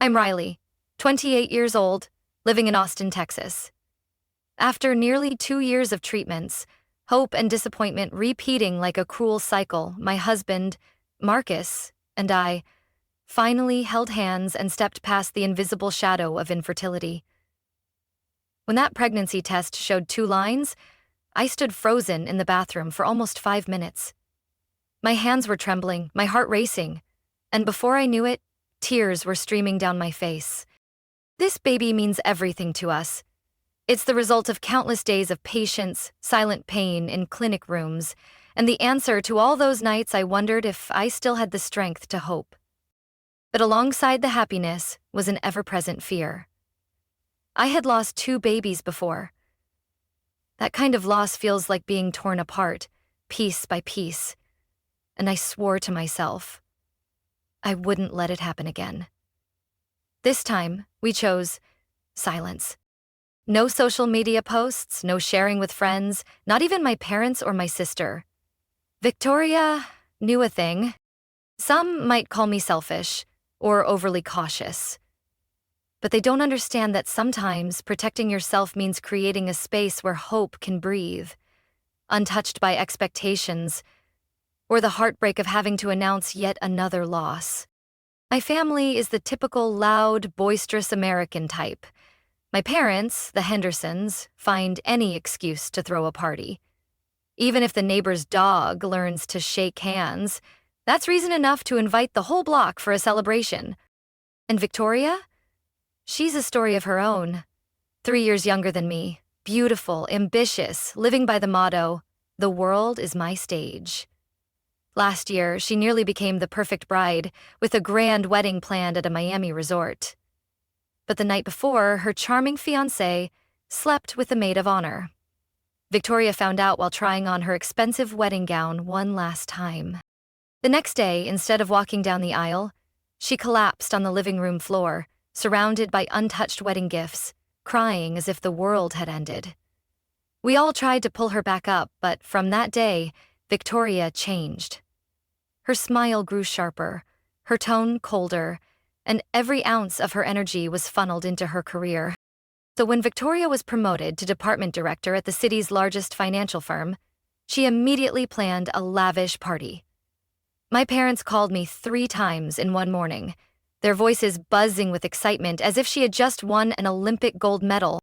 I'm Riley, 28 years old, living in Austin, Texas. After nearly 2 years of treatments, hope and disappointment repeating like a cruel cycle, my husband, Marcus, and I finally held hands and stepped past the invisible shadow of infertility. When that pregnancy test showed 2 lines, I stood frozen in the bathroom for almost 5 minutes. My hands were trembling, my heart racing, and before I knew it, tears were streaming down my face. This baby means everything to us. It's the result of countless days of patience, silent pain in clinic rooms, and the answer to all those nights I wondered if I still had the strength to hope. But alongside the happiness was an ever-present fear. I had lost 2 babies before. That kind of loss feels like being torn apart, piece by piece, and I swore to myself I wouldn't let it happen again. This time, we chose silence. No social media posts, no sharing with friends, not even my parents or my sister. Victoria knew a thing. Some might call me selfish or overly cautious. But they don't understand that sometimes protecting yourself means creating a space where hope can breathe, untouched by expectations, or the heartbreak of having to announce yet another loss. My family is the typical loud, boisterous American type. My parents, the Hendersons, find any excuse to throw a party. Even if the neighbor's dog learns to shake hands, that's reason enough to invite the whole block for a celebration. And Victoria? She's a story of her own. 3 years younger than me, beautiful, ambitious, living by the motto, "The world is my stage." Last year, she nearly became the perfect bride, with a grand wedding planned at a Miami resort. But the night before, her charming fiancé slept with the maid of honor. Victoria found out while trying on her expensive wedding gown one last time. The next day, instead of walking down the aisle, she collapsed on the living room floor, surrounded by untouched wedding gifts, crying as if the world had ended. We all tried to pull her back up, but from that day, Victoria changed. Her smile grew sharper, her tone colder, and every ounce of her energy was funneled into her career. So when Victoria was promoted to department director at the city's largest financial firm, she immediately planned a lavish party. My parents called me 3 times in one morning, their voices buzzing with excitement as if she had just won an Olympic gold medal.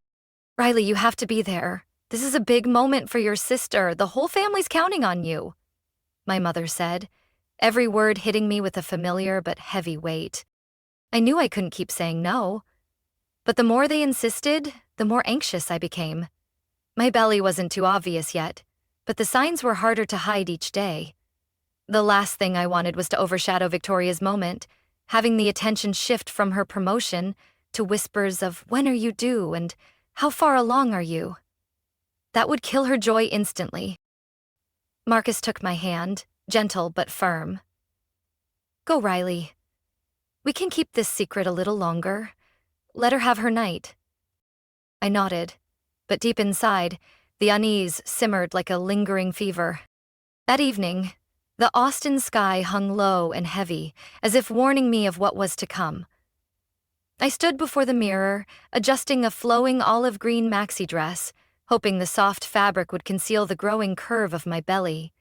"Riley, you have to be there. This is a big moment for your sister. The whole family's counting on you," my mother said, every word hitting me with a familiar but heavy weight. I knew I couldn't keep saying no, but the more they insisted, the more anxious I became. My belly wasn't too obvious yet, but the signs were harder to hide each day. The last thing I wanted was to overshadow Victoria's moment, having the attention shift from her promotion to whispers of "when are you due" and "how far along are you?" That would kill her joy instantly. Marcus took my hand, gentle but firm. "Go, Riley. We can keep this secret a little longer. Let her have her night." I nodded, but deep inside, the unease simmered like a lingering fever. That evening, the Austin sky hung low and heavy, as if warning me of what was to come. I stood before the mirror, adjusting a flowing olive green maxi dress, hoping the soft fabric would conceal the growing curve of my belly.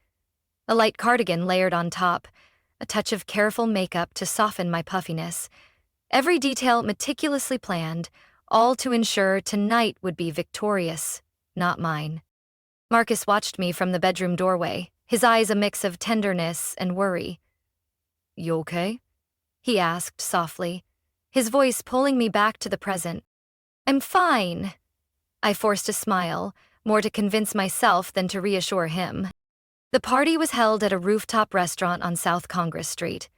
A light cardigan layered on top, a touch of careful makeup to soften my puffiness. Every detail meticulously planned, all to ensure tonight would be victorious, not mine. Marcus watched me from the bedroom doorway, his eyes a mix of tenderness and worry. "You okay?" he asked softly, his voice pulling me back to the present. "I'm fine." I forced a smile, more to convince myself than to reassure him. The party was held at a rooftop restaurant on South Congress Street,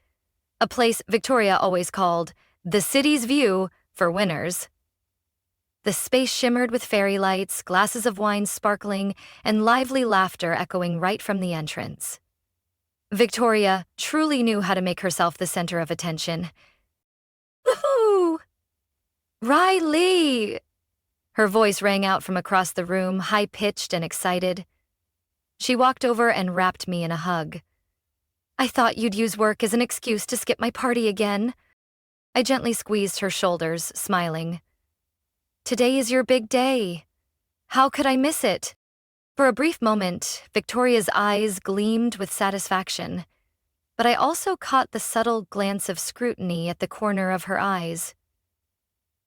a place Victoria always called the city's view for winners. The space shimmered with fairy lights, glasses of wine sparkling, and lively laughter echoing right from the entrance. Victoria truly knew how to make herself the center of attention. "Woohoo! Riley!" Her voice rang out from across the room, high-pitched and excited. She walked over and wrapped me in a hug. "I thought you'd use work as an excuse to skip my party again." I gently squeezed her shoulders, smiling. Today is your big day. How could I miss it? For a brief moment, Victoria's eyes gleamed with satisfaction, but I also caught the subtle glance of scrutiny at the corner of her eyes.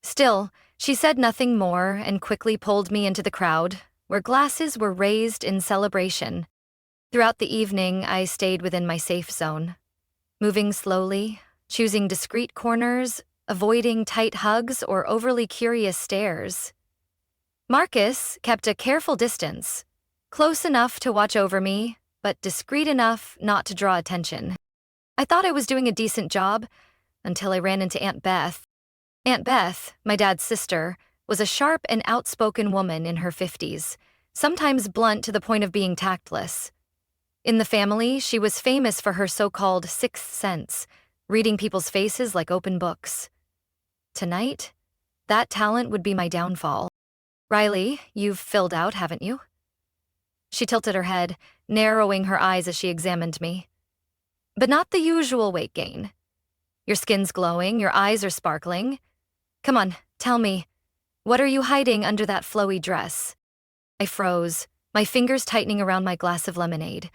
Still, she said nothing more and quickly pulled me into the crowd, where glasses were raised in celebration. Throughout the evening, I stayed within my safe zone, moving slowly, choosing discreet corners, avoiding tight hugs or overly curious stares. Marcus kept a careful distance, close enough to watch over me, but discreet enough not to draw attention. I thought I was doing a decent job until I ran into Aunt Beth. Aunt Beth, my dad's sister, was a sharp and outspoken woman in her 50s, sometimes blunt to the point of being tactless. In the family, she was famous for her so-called sixth sense, reading people's faces like open books. Tonight, that talent would be my downfall. Riley, you've filled out, haven't you? She tilted her head, narrowing her eyes as she examined me. But not the usual weight gain. Your skin's glowing, your eyes are sparkling. Come on, tell me, what are you hiding under that flowy dress? I froze, my fingers tightening around my glass of lemonade.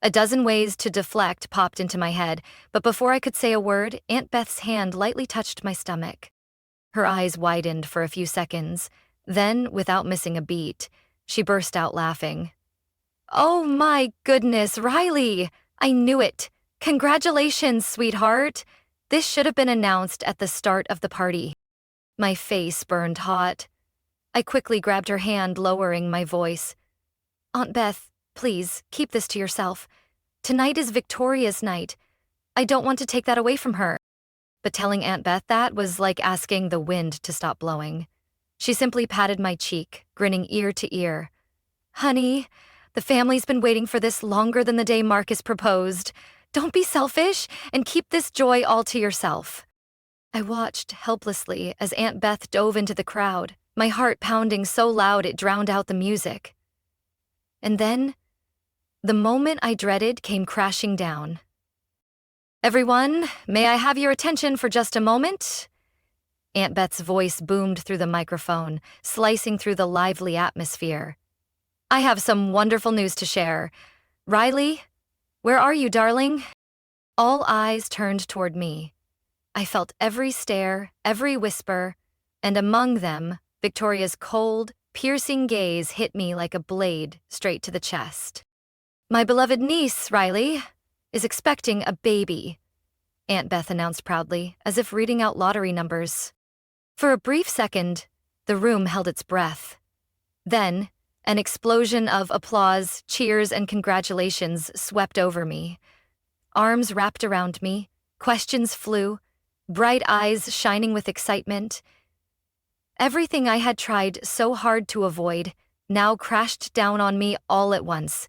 A dozen ways to deflect popped into my head, but before I could say a word, Aunt Beth's hand lightly touched my stomach. Her eyes widened for a few seconds. Then, without missing a beat, she burst out laughing. Oh my goodness, Riley! I knew it! Congratulations, sweetheart! This should have been announced at the start of the party. My face burned hot. I quickly grabbed her hand, lowering my voice. Aunt Beth, please, keep this to yourself. Tonight is Victoria's night. I don't want to take that away from her. But telling Aunt Beth that was like asking the wind to stop blowing. She simply patted my cheek, grinning ear to ear. Honey, the family's been waiting for this longer than the day Marcus proposed. Don't be selfish and keep this joy all to yourself. I watched helplessly as Aunt Beth dove into the crowd, my heart pounding so loud it drowned out the music. And then, the moment I dreaded came crashing down. Everyone, may I have your attention for just a moment? Aunt Beth's voice boomed through the microphone, slicing through the lively atmosphere. I have some wonderful news to share. Riley, where are you, darling? All eyes turned toward me. I felt every stare, every whisper, and among them, Victoria's cold, piercing gaze hit me like a blade straight to the chest. My beloved niece, Riley, is expecting a baby, Aunt Beth announced proudly, as if reading out lottery numbers. For a brief second, the room held its breath. Then, an explosion of applause, cheers, and congratulations swept over me. Arms wrapped around me, questions flew, bright eyes shining with excitement. Everything I had tried so hard to avoid now crashed down on me all at once.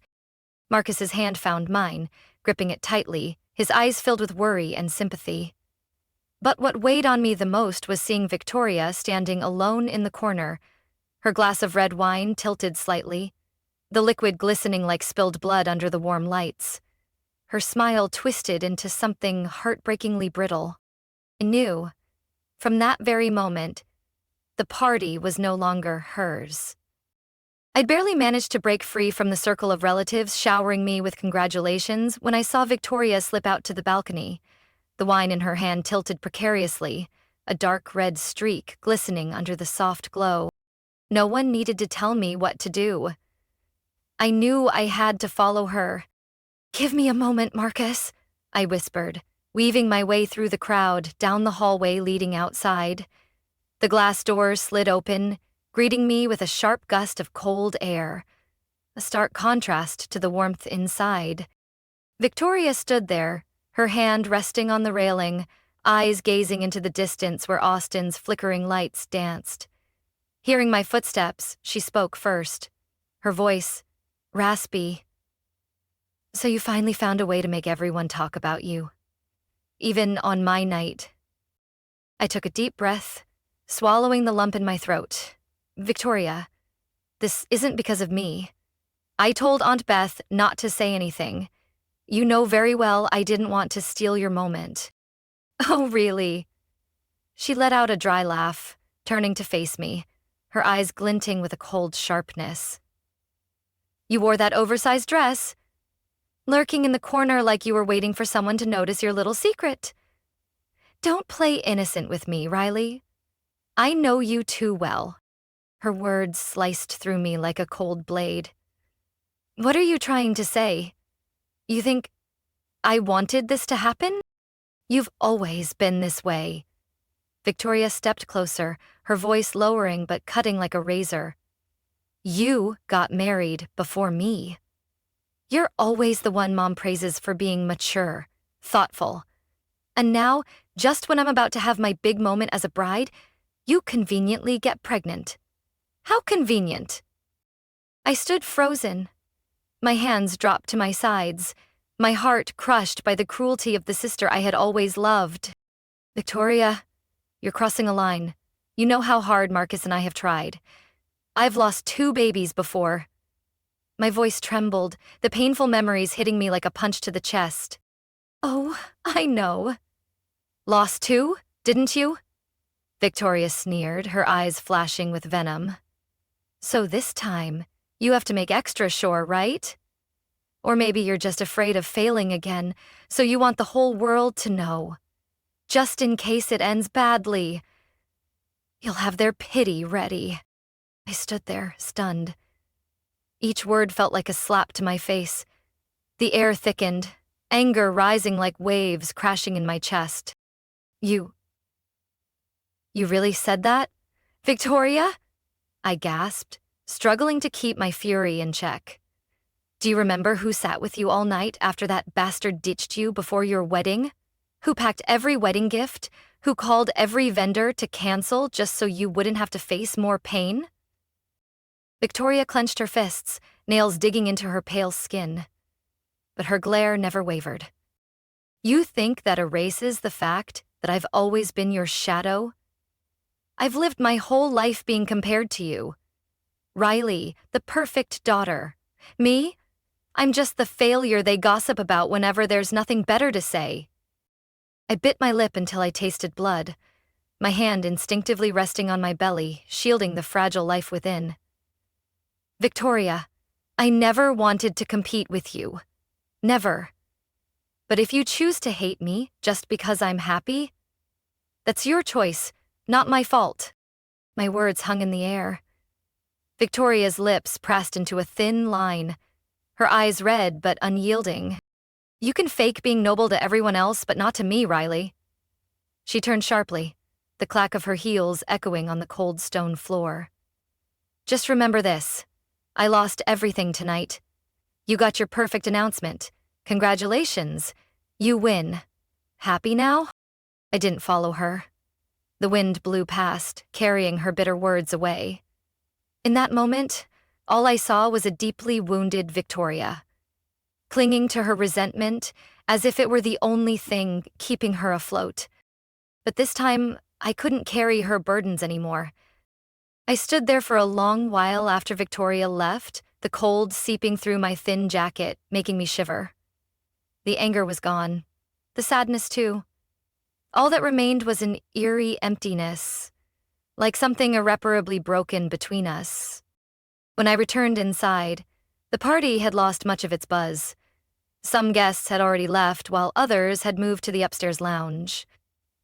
Marcus's hand found mine, gripping it tightly, his eyes filled with worry and sympathy. But what weighed on me the most was seeing Victoria standing alone in the corner, her glass of red wine tilted slightly, the liquid glistening like spilled blood under the warm lights. Her smile twisted into something heartbreakingly brittle. I knew, from that very moment, the party was no longer hers. I'd barely managed to break free from the circle of relatives showering me with congratulations when I saw Victoria slip out to the balcony, the wine in her hand tilted precariously, a dark red streak glistening under the soft glow. No one needed to tell me what to do. I knew I had to follow her. Give me a moment, Marcus, I whispered, weaving my way through the crowd down the hallway leading outside. The glass doors slid open, greeting me with a sharp gust of cold air, a stark contrast to the warmth inside. Victoria stood there, her hand resting on the railing, eyes gazing into the distance where Austin's flickering lights danced. Hearing my footsteps, she spoke first, her voice raspy. So you finally found a way to make everyone talk about you, even on my night. I took a deep breath, swallowing the lump in my throat. Victoria, this isn't because of me. I told Aunt Beth not to say anything. You know very well I didn't want to steal your moment. Oh, really? She let out a dry laugh, turning to face me, her eyes glinting with a cold sharpness. You wore that oversized dress, lurking in the corner like you were waiting for someone to notice your little secret. Don't play innocent with me, Riley. I know you too well. Her words sliced through me like a cold blade. What are you trying to say? You think I wanted this to happen? You've always been this way. Victoria stepped closer, her voice lowering but cutting like a razor. You got married before me. You're always the one Mom praises for being mature, thoughtful. And now, just when I'm about to have my big moment as a bride, you conveniently get pregnant. How convenient. I stood frozen. My hands dropped to my sides, my heart crushed by the cruelty of the sister I had always loved. Victoria, you're crossing a line. You know how hard Marcus and I have tried. I've lost 2 babies before. My voice trembled, the painful memories hitting me like a punch to the chest. Oh, I know. Lost 2, didn't you? Victoria sneered, her eyes flashing with venom. So this time, you have to make extra sure, right? Or maybe you're just afraid of failing again, so you want the whole world to know. Just in case it ends badly. You'll have their pity ready. I stood there, stunned. Each word felt like a slap to my face. The air thickened, anger rising like waves crashing in my chest. You really said that? Victoria? I gasped, struggling to keep my fury in check. Do you remember who sat with you all night after that bastard ditched you before your wedding? Who packed every wedding gift? Who called every vendor to cancel just so you wouldn't have to face more pain? Victoria clenched her fists, nails digging into her pale skin. But her glare never wavered. You think that erases the fact that I've always been your shadow? I've lived my whole life being compared to you. Riley, the perfect daughter. Me? I'm just the failure they gossip about whenever there's nothing better to say. I bit my lip until I tasted blood, my hand instinctively resting on my belly, shielding the fragile life within. Victoria, I never wanted to compete with you. Never. But if you choose to hate me just because I'm happy, that's your choice, not my fault. My words hung in the air. Victoria's lips pressed into a thin line, her eyes red but unyielding. You can fake being noble to everyone else, but not to me, Riley. She turned sharply, the clack of her heels echoing on the cold stone floor. Just remember this. I lost everything tonight. You got your perfect announcement. Congratulations. You win. Happy now? I didn't follow her. The wind blew past, carrying her bitter words away. In that moment, all I saw was a deeply wounded Victoria, clinging to her resentment as if it were the only thing keeping her afloat. But this time, I couldn't carry her burdens anymore. I stood there for a long while after Victoria left, the cold seeping through my thin jacket, making me shiver. The anger was gone. The sadness, too. All that remained was an eerie emptiness, like something irreparably broken between us. When I returned inside, the party had lost much of its buzz. Some guests had already left, while others had moved to the upstairs lounge.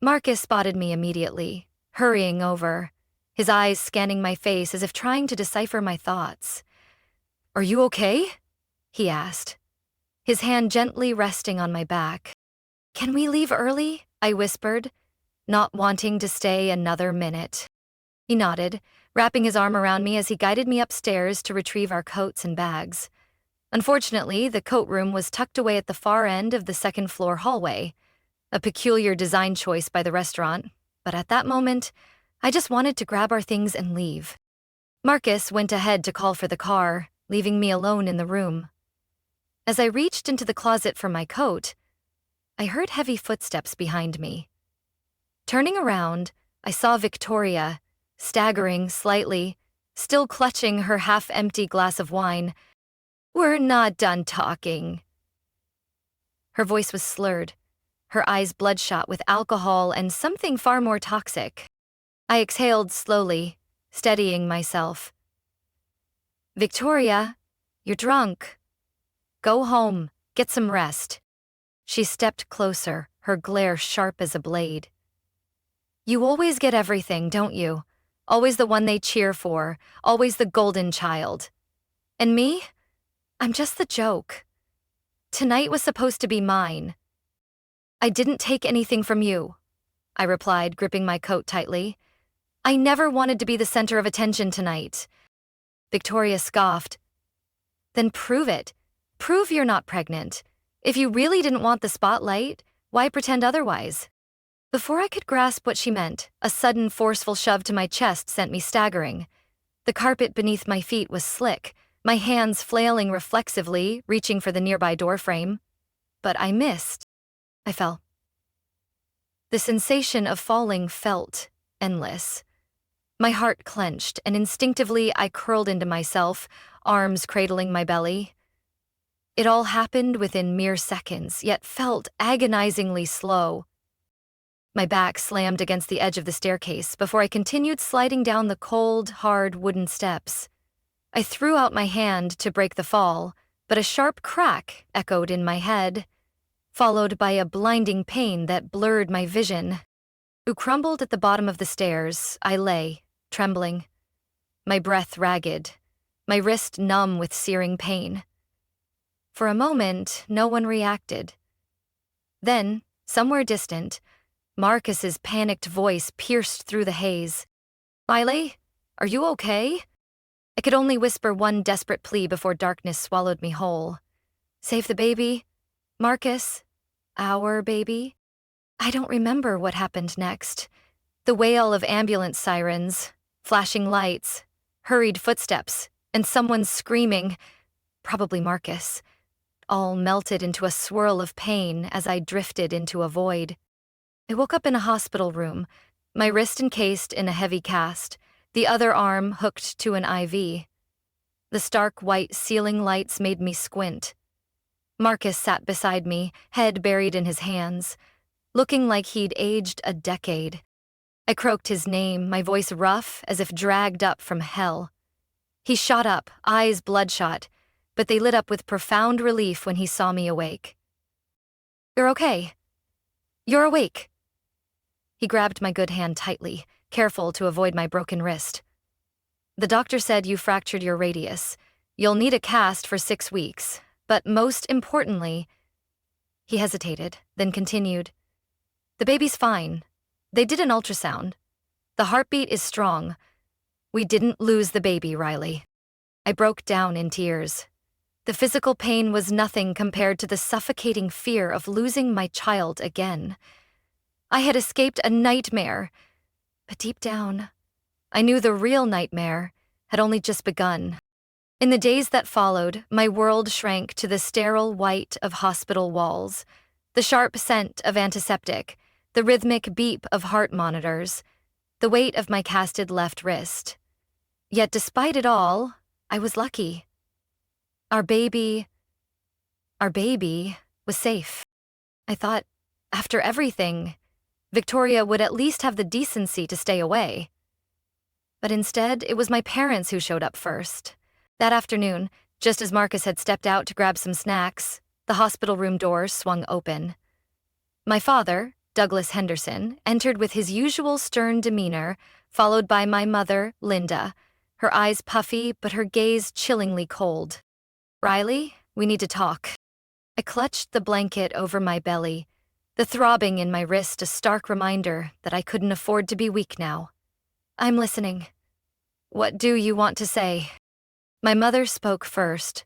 Marcus spotted me immediately, hurrying over, his eyes scanning my face as if trying to decipher my thoughts. "Are you okay?" he asked, his hand gently resting on my back. "Can we leave early?" I whispered, not wanting to stay another minute. He nodded, wrapping his arm around me as he guided me upstairs to retrieve our coats and bags. Unfortunately, the coat room was tucked away at the far end of the second-floor hallway, a peculiar design choice by the restaurant, but at that moment, I just wanted to grab our things and leave. Marcus went ahead to call for the car, leaving me alone in the room. As I reached into the closet for my coat, I heard heavy footsteps behind me. Turning around, I saw Victoria, staggering slightly, still clutching her half-empty glass of wine. "We're not done talking." Her voice was slurred, her eyes bloodshot with alcohol and something far more toxic. I exhaled slowly, steadying myself. Victoria, you're drunk. Go home, get some rest. She stepped closer, her glare sharp as a blade. You always get everything, don't you? Always the one they cheer for, always the golden child. And me? I'm just the joke. Tonight was supposed to be mine. I didn't take anything from you, I replied, gripping my coat tightly. I never wanted to be the center of attention tonight. Victoria scoffed. Then prove it. Prove you're not pregnant. If you really didn't want the spotlight, why pretend otherwise? Before I could grasp what she meant, a sudden forceful shove to my chest sent me staggering. The carpet beneath my feet was slick, my hands flailing reflexively, reaching for the nearby door frame. But I missed. I fell. The sensation of falling felt endless. My heart clenched, and instinctively I curled into myself, arms cradling my belly. It all happened within mere seconds, yet felt agonizingly slow. My back slammed against the edge of the staircase before I continued sliding down the cold, hard wooden steps. I threw out my hand to break the fall, but a sharp crack echoed in my head, followed by a blinding pain that blurred my vision. I crumbled at the bottom of the stairs. I lay, trembling, my breath ragged, my wrist numb with searing pain. For a moment, no one reacted. Then, somewhere distant, Marcus's panicked voice pierced through the haze. Riley, are you okay? I could only whisper one desperate plea before darkness swallowed me whole. Save the baby? Marcus? Our baby? I don't remember what happened next. The wail of ambulance sirens, flashing lights, hurried footsteps, and someone screaming, probably Marcus, all melted into a swirl of pain as I drifted into a void. I woke up in a hospital room, my wrist encased in a heavy cast, the other arm hooked to an IV. The stark white ceiling lights made me squint. Marcus sat beside me, head buried in his hands, looking like he'd aged a decade. I croaked his name, my voice rough as if dragged up from hell. He shot up, eyes bloodshot, but they lit up with profound relief when he saw me awake. You're okay. You're awake. He grabbed my good hand tightly, careful to avoid my broken wrist. The doctor said you fractured your radius. You'll need a cast for 6 weeks, but most importantly, he hesitated, then continued. The baby's fine. They did an ultrasound. The heartbeat is strong. We didn't lose the baby, Riley. I broke down in tears. The physical pain was nothing compared to the suffocating fear of losing my child again. I had escaped a nightmare, but deep down, I knew the real nightmare had only just begun. In the days that followed, my world shrank to the sterile white of hospital walls, the sharp scent of antiseptic, the rhythmic beep of heart monitors, the weight of my casted left wrist. Yet despite it all, I was lucky. Our baby was safe. I thought, after everything, Victoria would at least have the decency to stay away. But instead, it was my parents who showed up first. That afternoon, just as Marcus had stepped out to grab some snacks, the hospital room doors swung open. My father, Douglas Henderson, entered with his usual stern demeanor, followed by my mother, Linda, her eyes puffy but her gaze chillingly cold. Riley, we need to talk. I clutched the blanket over my belly, the throbbing in my wrist a stark reminder that I couldn't afford to be weak now. I'm listening. What do you want to say? My mother spoke first,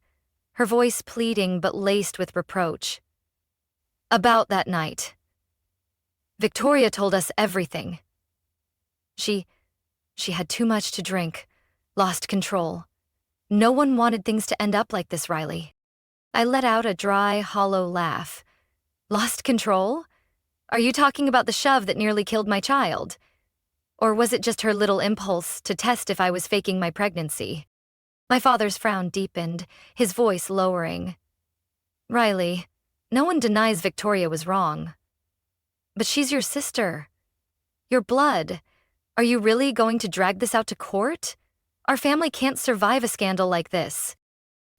her voice pleading but laced with reproach. About that night. Victoria told us everything. She had too much to drink, lost control. No one wanted things to end up like this, Riley. I let out a dry, hollow laugh. Lost control? Are you talking about the shove that nearly killed my child? Or was it just her little impulse to test if I was faking my pregnancy? My father's frown deepened, his voice lowering. Riley, no one denies Victoria was wrong. But she's your sister. Your blood. Are you really going to drag this out to court? Our family can't survive a scandal like this.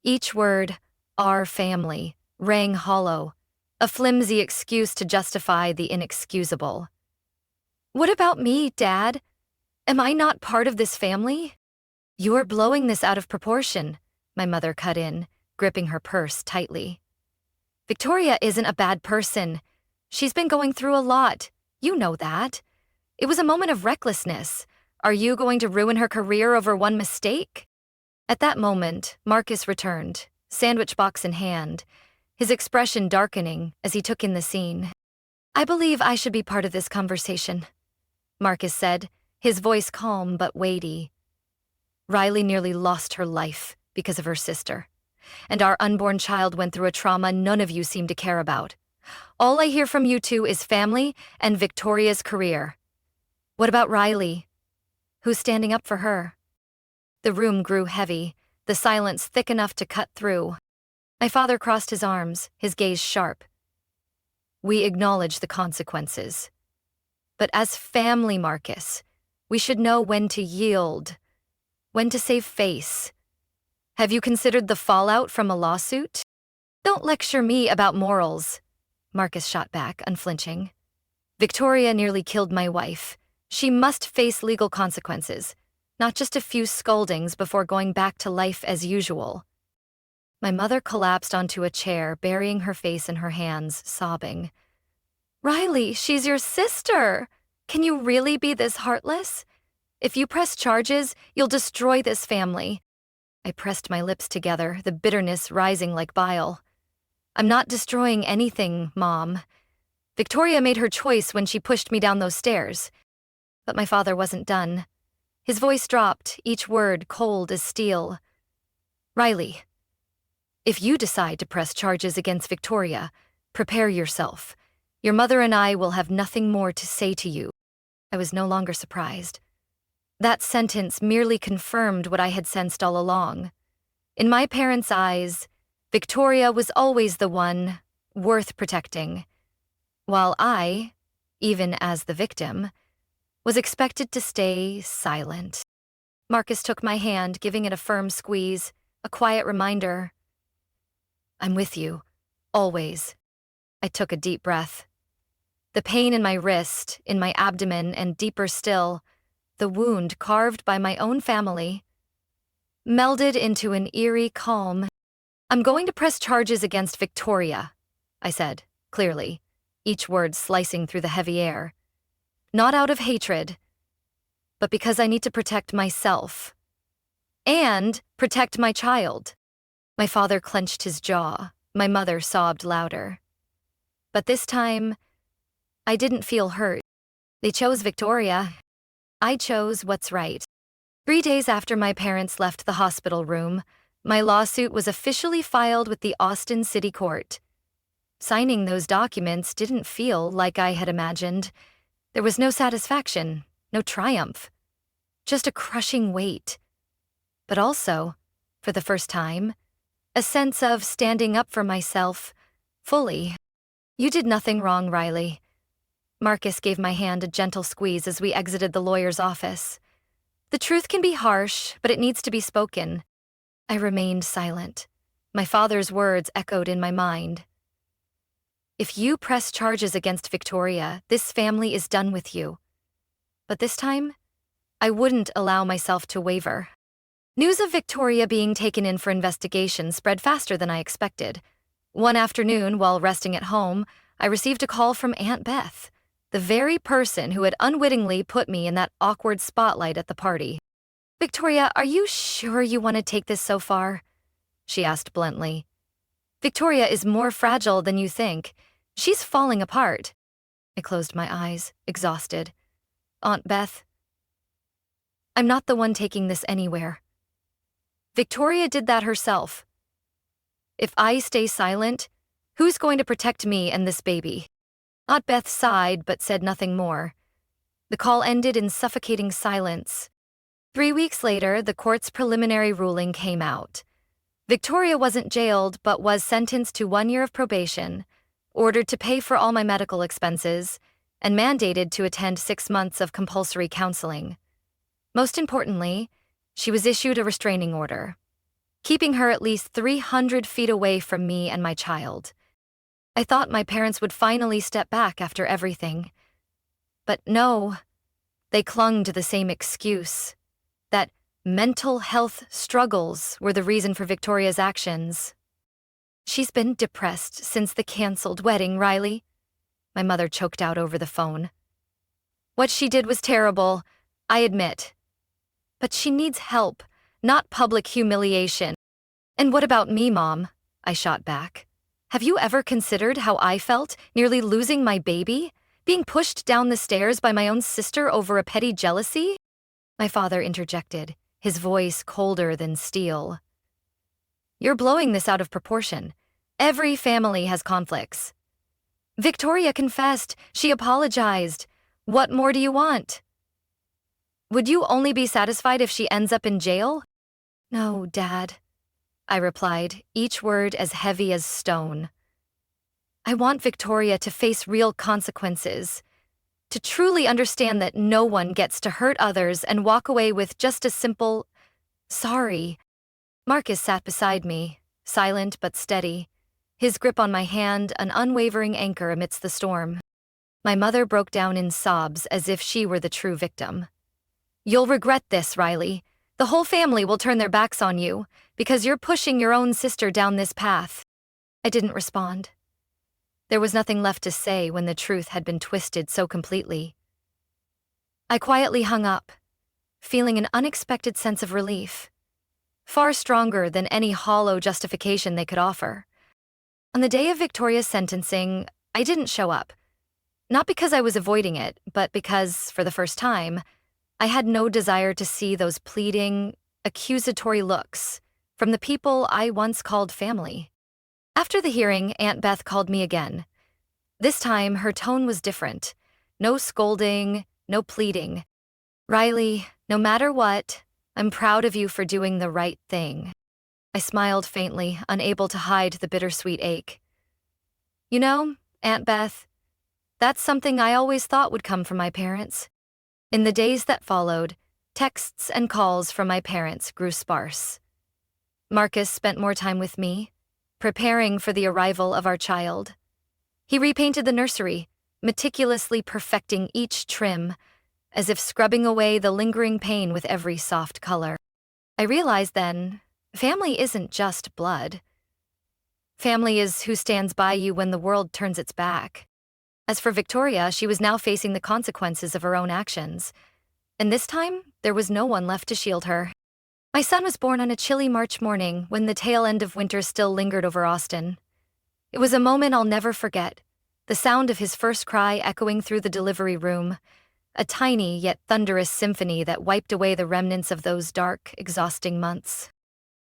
Each word, our family, rang hollow, a flimsy excuse to justify the inexcusable. What about me, Dad? Am I not part of this family? You're blowing this out of proportion, my mother cut in, gripping her purse tightly. Victoria isn't a bad person. She's been going through a lot. You know that. It was a moment of recklessness. Are you going to ruin her career over one mistake? At that moment, Marcus returned, sandwich box in hand, his expression darkening as he took in the scene. I believe I should be part of this conversation, Marcus said, his voice calm but weighty. Riley nearly lost her life because of her sister, and our unborn child went through a trauma none of you seem to care about. All I hear from you two is family and Victoria's career. What about Riley? Who's standing up for her? The room grew heavy, the silence thick enough to cut through. My father crossed his arms, his gaze sharp. We acknowledge the consequences. But as family, Marcus, we should know when to yield, when to save face. Have you considered the fallout from a lawsuit? Don't lecture me about morals, Marcus shot back, unflinching. Victoria nearly killed my wife. She must face legal consequences, not just a few scoldings before going back to life as usual. My mother collapsed onto a chair, burying her face in her hands, sobbing. Riley, she's your sister. Can you really be this heartless? If you press charges, you'll destroy this family. I pressed my lips together, the bitterness rising like bile. I'm not destroying anything, Mom. Victoria made her choice when she pushed me down those stairs. But my father wasn't done. His voice dropped, each word cold as steel. Riley, if you decide to press charges against Victoria, prepare yourself. Your mother and I will have nothing more to say to you. I was no longer surprised. That sentence merely confirmed what I had sensed all along. In my parents' eyes, Victoria was always the one worth protecting, while I, even as the victim, was expected to stay silent. Marcus took my hand, giving it a firm squeeze, a quiet reminder. I'm with you, always. I took a deep breath. The pain in my wrist, in my abdomen, and deeper still, the wound carved by my own family, melded into an eerie calm. I'm going to press charges against Victoria, I said, clearly, each word slicing through the heavy air. Not out of hatred, but because I need to protect myself. And protect my child. My father clenched his jaw. My mother sobbed louder. But this time, I didn't feel hurt. They chose Victoria. I chose what's right. 3 days after my parents left the hospital room, my lawsuit was officially filed with the Austin City Court. Signing those documents didn't feel like I had imagined. There was no satisfaction, no triumph, just a crushing weight. But also, for the first time, a sense of standing up for myself, fully. You did nothing wrong, Riley. Marcus gave my hand a gentle squeeze as we exited the lawyer's office. The truth can be harsh, but it needs to be spoken. I remained silent. My father's words echoed in my mind. If you press charges against Victoria, this family is done with you. But this time, I wouldn't allow myself to waver. News of Victoria being taken in for investigation spread faster than I expected. One afternoon, while resting at home, I received a call from Aunt Beth, the very person who had unwittingly put me in that awkward spotlight at the party. Victoria, are you sure you want to take this so far? She asked bluntly. Victoria is more fragile than you think. She's falling apart. I closed my eyes, exhausted. Aunt Beth, I'm not the one taking this anywhere. Victoria did that herself. If I stay silent, who's going to protect me and this baby? Aunt Beth sighed but said nothing more. The call ended in suffocating silence. 3 weeks later, the court's preliminary ruling came out. Victoria wasn't jailed but was sentenced to 1 year of probation, ordered to pay for all my medical expenses, and mandated to attend 6 months of compulsory counseling. Most importantly, she was issued a restraining order, keeping her at least 300 feet away from me and my child. I thought my parents would finally step back after everything. But no, they clung to the same excuse, that mental health struggles were the reason for Victoria's actions. "She's been depressed since the canceled wedding, Riley," my mother choked out over the phone. "What she did was terrible, I admit. But she needs help, not public humiliation." "And what about me, Mom?" I shot back. "Have you ever considered how I felt, nearly losing my baby? Being pushed down the stairs by my own sister over a petty jealousy?" My father interjected, his voice colder than steel. "You're blowing this out of proportion. Every family has conflicts. Victoria confessed. She apologized. What more do you want? Would you only be satisfied if she ends up in jail?" "No, Dad," I replied, each word as heavy as stone. "I want Victoria to face real consequences, to truly understand that no one gets to hurt others and walk away with just a simple, 'sorry.'" Marcus sat beside me, silent but steady, his grip on my hand an unwavering anchor amidst the storm. My mother broke down in sobs as if she were the true victim. "You'll regret this, Riley. The whole family will turn their backs on you because you're pushing your own sister down this path." I didn't respond. There was nothing left to say when the truth had been twisted so completely. I quietly hung up, feeling an unexpected sense of relief, far stronger than any hollow justification they could offer. On the day of Victoria's sentencing, I didn't show up. Not because I was avoiding it, but because, for the first time, I had no desire to see those pleading, accusatory looks from the people I once called family. After the hearing, Aunt Beth called me again. This time, her tone was different. No scolding, no pleading. "Riley, no matter what, I'm proud of you for doing the right thing." I smiled faintly, unable to hide the bittersweet ache. "You know, Aunt Beth, that's something I always thought would come from my parents." In the days that followed, texts and calls from my parents grew sparse. Marcus spent more time with me, preparing for the arrival of our child. He repainted the nursery, meticulously perfecting each trim, as if scrubbing away the lingering pain with every soft color. I realized then, family isn't just blood. Family is who stands by you when the world turns its back. As for Victoria, she was now facing the consequences of her own actions. And this time, there was no one left to shield her. My son was born on a chilly March morning when the tail end of winter still lingered over Austin. It was a moment I'll never forget, the sound of his first cry echoing through the delivery room, a tiny yet thunderous symphony that wiped away the remnants of those dark, exhausting months.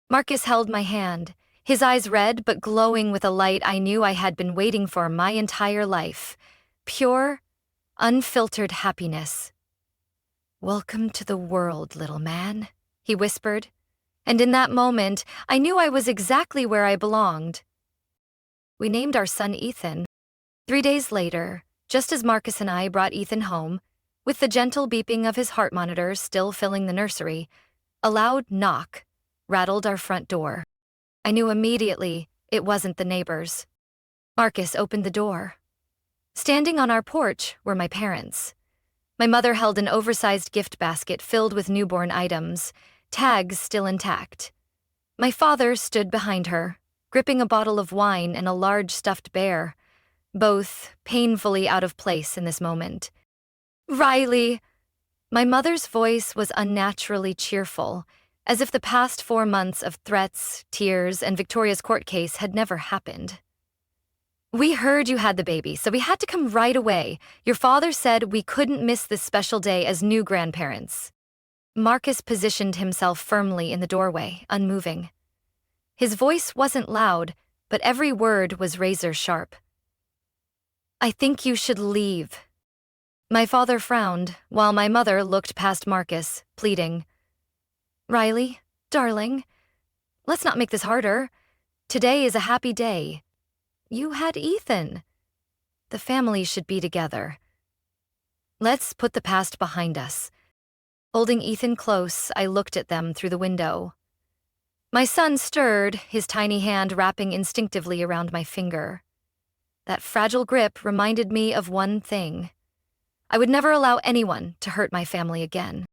Marcus held my hand, his eyes red but glowing with a light I knew I had been waiting for my entire life. Pure, unfiltered happiness. "Welcome to the world, little man," he whispered, and in that moment, I knew I was exactly where I belonged. We named our son Ethan. 3 days later, just as Marcus and I brought Ethan home, with the gentle beeping of his heart monitor still filling the nursery, a loud knock rattled our front door. I knew immediately it wasn't the neighbors. Marcus opened the door. Standing on our porch were my parents. My mother held an oversized gift basket filled with newborn items, tags still intact. My father stood behind her, gripping a bottle of wine and a large stuffed bear, both painfully out of place in this moment. "Riley!" My mother's voice was unnaturally cheerful, as if the past 4 months of threats, tears, and Victoria's court case had never happened. "We heard you had the baby, so we had to come right away. Your father said we couldn't miss this special day as new grandparents." Marcus positioned himself firmly in the doorway, unmoving. His voice wasn't loud, but every word was razor-sharp. "I think you should leave." My father frowned, while my mother looked past Marcus, pleading. "Riley, darling, let's not make this harder. Today is a happy day. You had Ethan. The family should be together. Let's put the past behind us. Holding Ethan close, I looked at them through the window. My son stirred, his tiny hand wrapping instinctively around my finger. That fragile grip reminded me of one thing. I would never allow anyone to hurt my family again.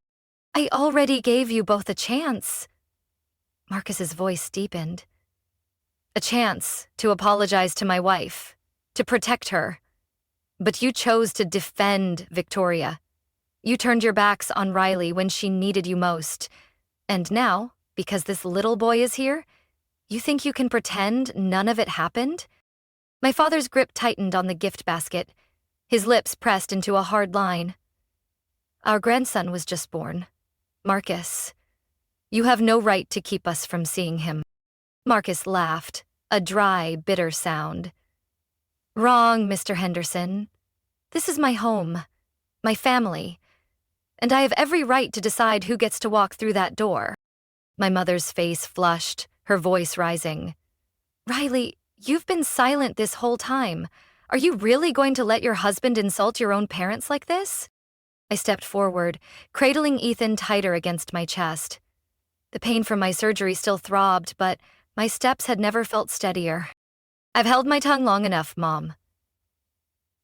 I already gave you both a chance. Marcus's voice deepened. A chance to apologize to my wife, to protect her. But you chose to defend Victoria. You turned your backs on Riley when she needed you most. And now, because this little boy is here, you think you can pretend none of it happened? My father's grip tightened on the gift basket, his lips pressed into a hard line. Our grandson was just born. Marcus, you have no right to keep us from seeing him. Marcus laughed, a dry, bitter sound. Wrong, Mr. Henderson. This is my home, my family, and I have every right to decide who gets to walk through that door. My mother's face flushed, her voice rising. Riley, you've been silent this whole time. Are you really going to let your husband insult your own parents like this? I stepped forward, cradling Ethan tighter against my chest. The pain from my surgery still throbbed, but my steps had never felt steadier. I've held my tongue long enough, Mom.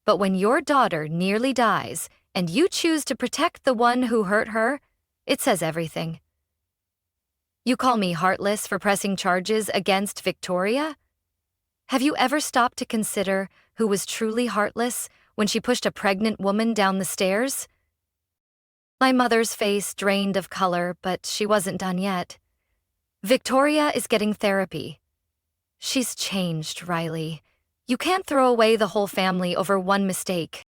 But when your daughter nearly dies, and you choose to protect the one who hurt her, it says everything. You call me heartless for pressing charges against Victoria? Have you ever stopped to consider who was truly heartless when she pushed a pregnant woman down the stairs? My mother's face drained of color, but she wasn't done yet. Victoria is getting therapy. She's changed, Riley. You can't throw away the whole family over one mistake.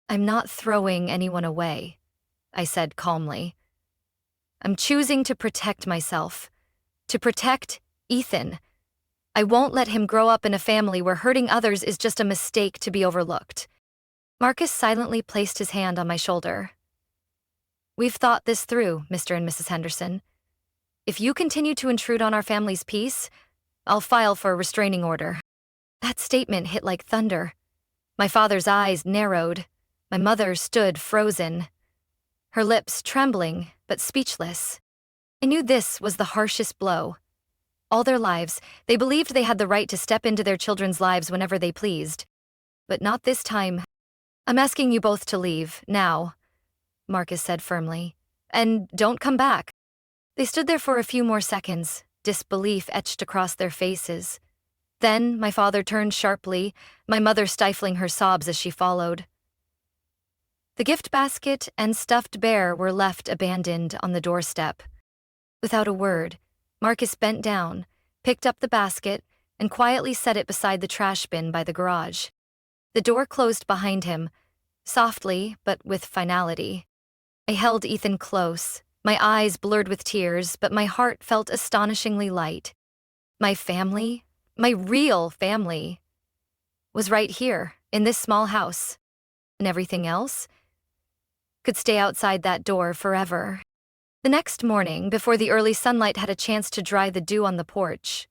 I'm not throwing anyone away, I said calmly. I'm choosing to protect myself, to protect Ethan. I won't let him grow up in a family where hurting others is just a mistake to be overlooked. Marcus silently placed his hand on my shoulder. We've thought this through, Mr. and Mrs. Henderson. If you continue to intrude on our family's peace, I'll file for a restraining order. That statement hit like thunder. My father's eyes narrowed. My mother stood frozen, her lips trembling but speechless. I knew this was the harshest blow. All their lives, they believed they had the right to step into their children's lives whenever they pleased. But not this time. I'm asking you both to leave, now, Marcus said firmly. And don't come back. They stood there for a few more seconds, disbelief etched across their faces. Then my father turned sharply, my mother stifling her sobs as she followed. The gift basket and stuffed bear were left abandoned on the doorstep. Without a word, Marcus bent down, picked up the basket, and quietly set it beside the trash bin by the garage. The door closed behind him, softly but with finality. I held Ethan close, my eyes blurred with tears, but my heart felt astonishingly light. My family, my real family, was right here, in this small house. And everything else could stay outside that door forever. The next morning, before the early sunlight had a chance to dry the dew on the porch,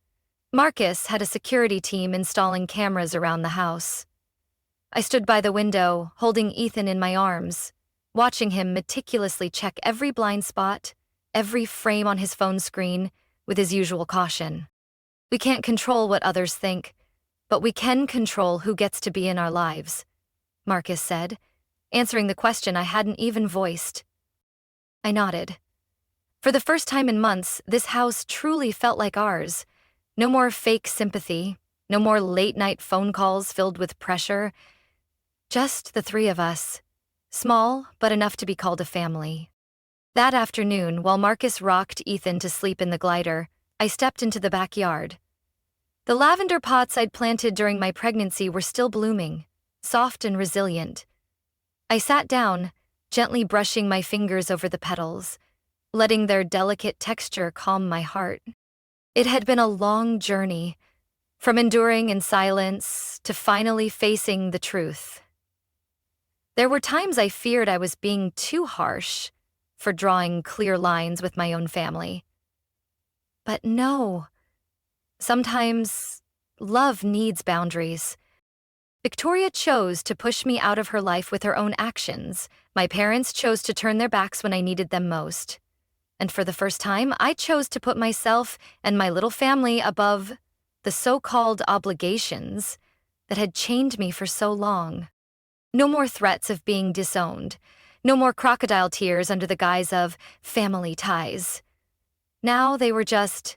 Marcus had a security team installing cameras around the house. I stood by the window, holding Ethan in my arms, watching him meticulously check every blind spot, every frame on his phone screen, with his usual caution. We can't control what others think, but we can control who gets to be in our lives, Marcus said, answering the question I hadn't even voiced. I nodded. For the first time in months, this house truly felt like ours. No more fake sympathy, no more late-night phone calls filled with pressure. Just the three of us, small but enough to be called a family. That afternoon, while Marcus rocked Ethan to sleep in the glider, I stepped into the backyard. The lavender pots I'd planted during my pregnancy were still blooming, soft and resilient. I sat down, gently brushing my fingers over the petals, letting their delicate texture calm my heart. It had been a long journey, from enduring in silence to finally facing the truth. There were times I feared I was being too harsh for drawing clear lines with my own family. But no. Sometimes love needs boundaries. Victoria chose to push me out of her life with her own actions. My parents chose to turn their backs when I needed them most. And for the first time, I chose to put myself and my little family above the so-called obligations that had chained me for so long. No more threats of being disowned. No more crocodile tears under the guise of family ties. Now they were just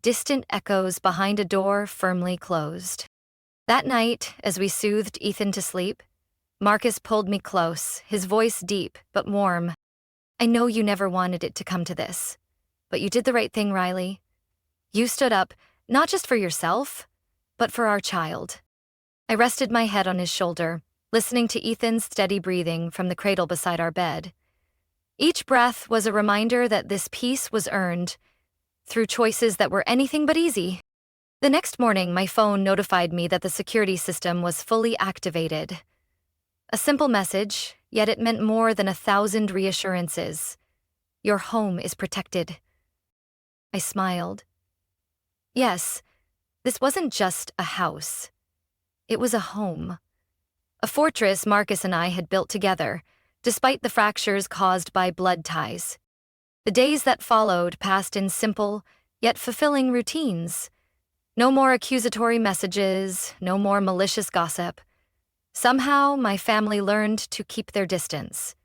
distant echoes behind a door firmly closed. That night, as we soothed Ethan to sleep, Marcus pulled me close, his voice deep but warm. I know you never wanted it to come to this, but you did the right thing, Riley. You stood up, not just for yourself, but for our child. I rested my head on his shoulder, listening to Ethan's steady breathing from the cradle beside our bed. Each breath was a reminder that this peace was earned through choices that were anything but easy. The next morning, my phone notified me that the security system was fully activated. A simple message, yet it meant more than 1,000 reassurances. Your home is protected. I smiled. Yes, this wasn't just a house. It was a home. A fortress Marcus and I had built together, despite the fractures caused by blood ties. The days that followed passed in simple, yet fulfilling routines. No more accusatory messages, no more malicious gossip. Somehow, my family learned to keep their distance.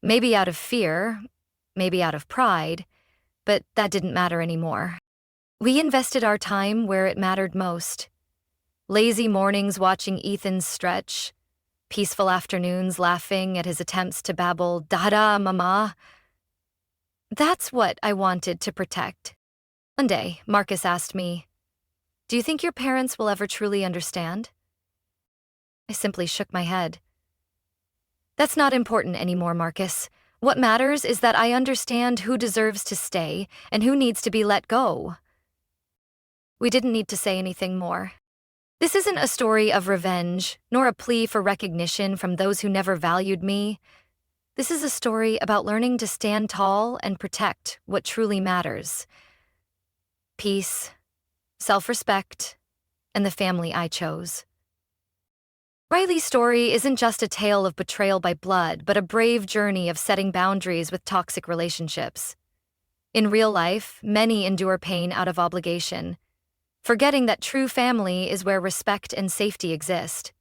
Maybe out of fear, maybe out of pride, but that didn't matter anymore. We invested our time where it mattered most. Lazy mornings watching Ethan stretch, peaceful afternoons laughing at his attempts to babble, "Dada, mama." That's what I wanted to protect. One day, Marcus asked me, "Do you think your parents will ever truly understand?" I simply shook my head. That's not important anymore, Marcus. What matters is that I understand who deserves to stay and who needs to be let go. We didn't need to say anything more. This isn't a story of revenge, nor a plea for recognition from those who never valued me. This is a story about learning to stand tall and protect what truly matters. Peace, self-respect, and the family I chose. Riley's story isn't just a tale of betrayal by blood, but a brave journey of setting boundaries with toxic relationships. In real life, many endure pain out of obligation, forgetting that true family is where respect and safety exist.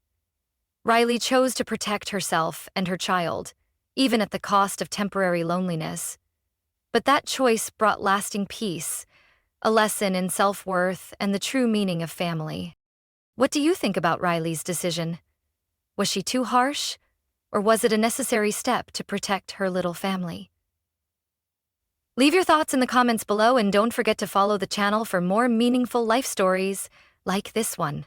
Riley chose to protect herself and her child, even at the cost of temporary loneliness. But that choice brought lasting peace, a lesson in self-worth and the true meaning of family. What do you think about Riley's decision? Was she too harsh, or was it a necessary step to protect her little family? Leave your thoughts in the comments below and don't forget to follow the channel for more meaningful life stories like this one.